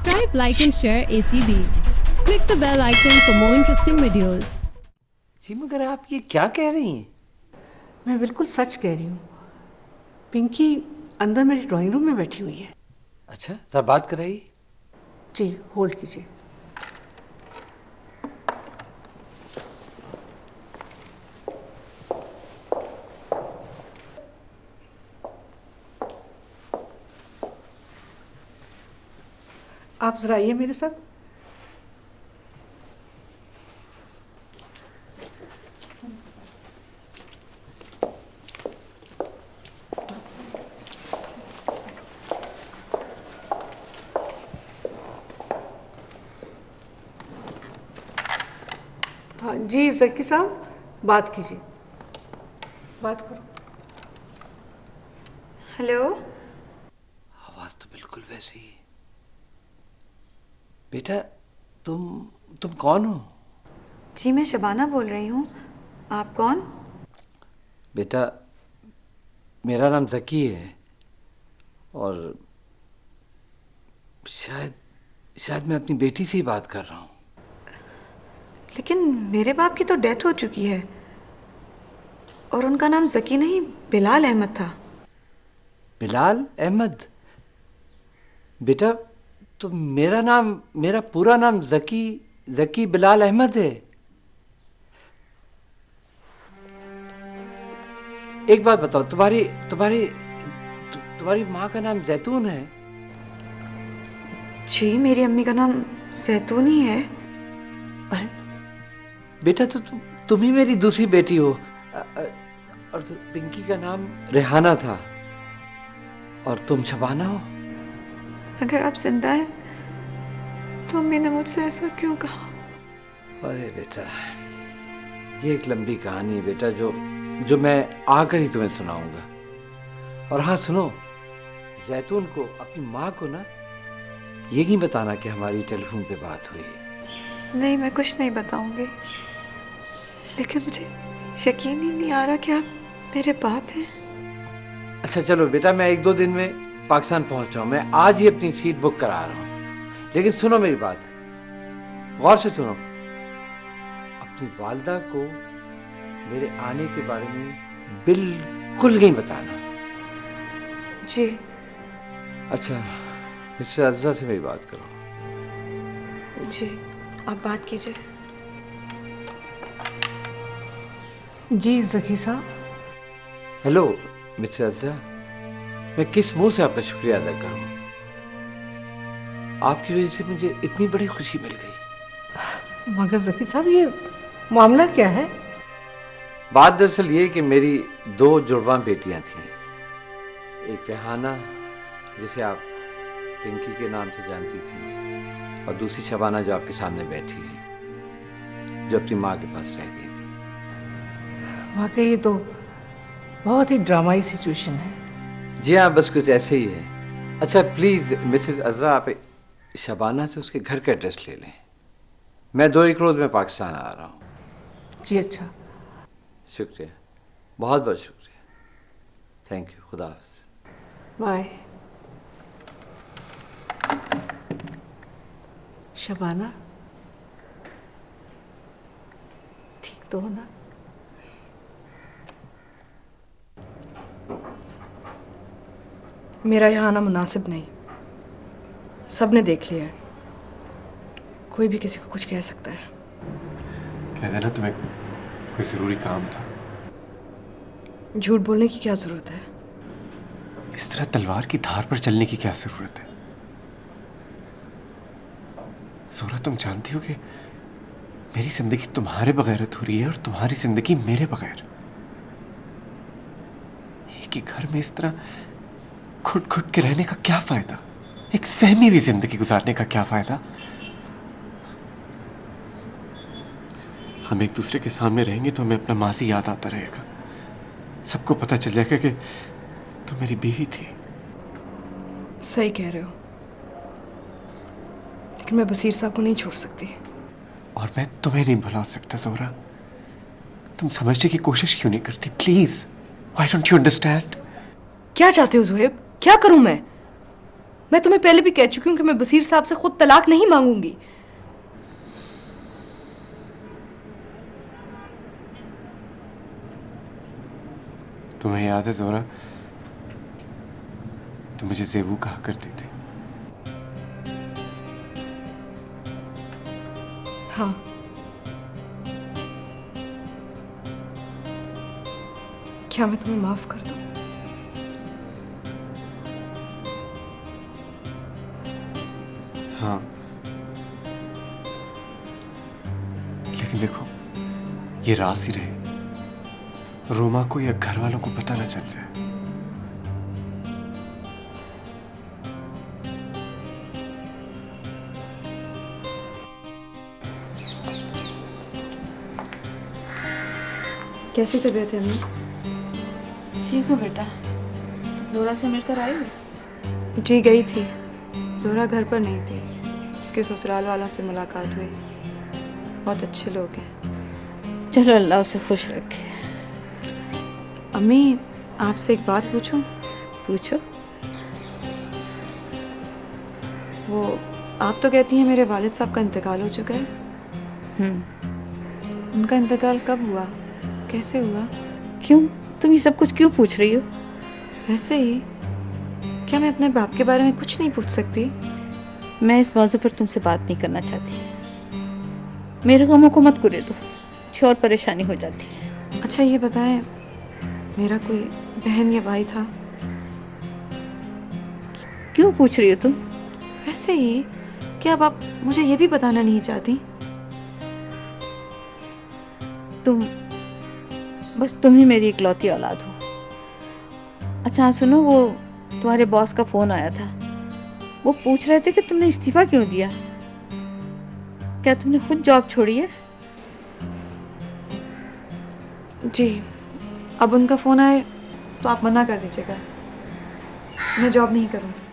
Subscribe, like and share ACB. Click the bell icon for more interesting videos. जी मगर आप ये क्या कह रही हैं? मैं बिल्कुल सच कह रही हूँ। पिंकी अंदर मेरी ड्राइंग रूम में बैठी हुई है। अच्छा जरा बात कराइए। जी होल्ड कीजिए। आप जरा आइए मेरे साथ। हाँ जी जकी साहब, बात कीजिए, बात करो। हेलो। आवाज तो बिल्कुल वैसी ही। बेटा तुम कौन हो? जी मैं शबाना बोल रही हूँ। आप कौन? बेटा मेरा नाम जकी है और शायद मैं अपनी बेटी से ही बात कर रहा हूँ। लेकिन मेरे बाप की तो डेथ हो चुकी है और उनका नाम जकी नहीं बिलाल अहमद था। बिलाल अहमद? बेटा तो मेरा पूरा नाम जकी बिलाल अहमद है। एक बात बताओ, तुम्हारी माँ का नाम जैतून है? जी मेरी अम्मी का नाम जैतून ही है। अरे बेटा तो तुम ही मेरी दूसरी बेटी हो। और पिंकी का नाम रेहाना था और तुम शबाना हो। अगर आप जिंदा हैं तो अम्मी ने मुझसे ऐसा क्यों कहा? अरे बेटा ये एक लंबी कहानी है बेटा, जो मैं आकर ही तुम्हें सुनाऊंगा। और हाँ सुनो, जैतून को अपनी माँ को ना ये नहीं बताना कि हमारी टेलीफोन पे बात हुई। नहीं मैं कुछ नहीं बताऊंगी, लेकिन मुझे यकीन ही नहीं आ रहा कि आप मेरे बाप हैं। अच्छा चलो बेटा, मैं 1-2 दिन में पाकिस्तान पहुंच जाऊं। मैं आज ही अपनी सीट बुक करा रहा हूं। लेकिन सुनो मेरी बात, गौर से सुनो। अपनी वालिदा को मेरे आने के बारे में बिल्कुल नहीं बताना। जी। अच्छा मिस्टर अज़्ज़ा से मेरी बात करो। जी आप बात कीजिए। जी जकी साहब। हेलो मिस्टर अज़्ज़ा, मैं किस मुंह से आपका शुक्रिया अदा करूं? आपकी वजह से मुझे इतनी बड़ी खुशी मिल गई। मगर जकी साहब ये मामला क्या है? बात दरअसल ये कि मेरी 2 जुड़वा बेटियां थीं। एक रेहाना जिसे आप पिंकी के नाम से जानती थी, और दूसरी शबाना जो आपके सामने बैठी है, जो अपनी माँ के पास रह गई थी। वाकई ये तो बहुत ही ड्रामाई सिचुएशन है। जी हाँ, बस कुछ ऐसे ही है। अच्छा प्लीज़ मिसेस अज़रा, आप शबाना से उसके घर का एड्रेस ले लें। मैं 2-1 रोज़ में पाकिस्तान आ रहा हूँ। जी अच्छा। शुक्रिया, बहुत बहुत शुक्रिया। थैंक यू, खुदा हाफ़िज़। बाय। शबाना ठीक तो हो ना? मेरा यहाँ आना मुनासिब नहीं, सब ने देख लिया है। कोई भी किसी को कुछ कह सकता है। कह देना तुम्हें कोई ज़रूरी काम था। झूठ बोलने की क्या ज़रूरत है? इस तरह तलवार की धार पर चलने की क्या ज़रूरत है? ज़ोरा तुम जानती हो कि मेरी ज़िंदगी तुम्हारे बगैर अधूरी है और तुम्हारी ज़िंदगी मेरे बगैर। एक ही घर में इस तरह घुट घुट के रहने का क्या फ़ायदा? एक सहमी हुई ज़िंदगी गुजारने का क्या फ़ायदा? हम एक दूसरे के सामने रहेंगे तो हमें अपना माजी याद आता रहेगा। सबको पता चल जाएगा कि तुम मेरी बीवी थी। सही कह रहे हो, लेकिन मैं बसीर साहब को नहीं छोड़ सकती। और मैं तुम्हें नहीं भुला सकता ज़ोरा। तुम समझने की कोशिश क्यों नहीं करती? Please, why don't you understand? क्या चाहते हो ज़ुहैब? क्या करूं मैं? मैं तुम्हें पहले भी कह चुकी हूँ कि मैं बसीर साहब से खुद तलाक नहीं मांगूंगी। तुम्हें याद है जोरा, तुम मुझे ज़ेबू कहा करती थी। हाँ, क्या मैं तुम्हें माफ कर दूं? हाँ, लेकिन देखो, ये राज ही रहे, रोमा को या घर वालों को पता ना चल जाए। कैसी तबीयत है अम्मी? ठीक हो बेटा? जोरा से मिलकर आई हो? जी गई थी, जोरा घर पर नहीं थी, उसके ससुराल वालों से मुलाकात हुई। बहुत अच्छे लोग हैं। चलो अल्लाह उसे खुश रखे। अम्मी आपसे एक बात पूछूं? पूछो। वो आप तो कहती हैं मेरे वालिद साहब का इंतकाल हो चुका है। उनका इंतकाल कब हुआ, कैसे हुआ? क्यों, तुम ये सब कुछ क्यों पूछ रही हो? वैसे ही, क्या मैं अपने बाप के बारे में कुछ नहीं पूछ सकती? मैं इस मौजू पर तुमसे बात नहीं करना चाहती। मेरे गमों को मत कुरे दो, कुछ और परेशानी हो जाती है। अच्छा ये बताएं, मेरा कोई बहन या भाई था? क्यों पूछ रही हो तुम? वैसे ही, क्या अब आप मुझे ये भी बताना नहीं चाहती? तुम ही मेरी इकलौती औलाद हो। अच्छा सुनो, वो तुम्हारे बॉस का फोन आया था। वो पूछ रहे थे कि तुमने इस्तीफा क्यों दिया। क्या तुमने खुद जॉब छोड़ी है? जी, अब उनका फ़ोन आए तो आप मना कर दीजिएगा, मैं जॉब नहीं करूँगी।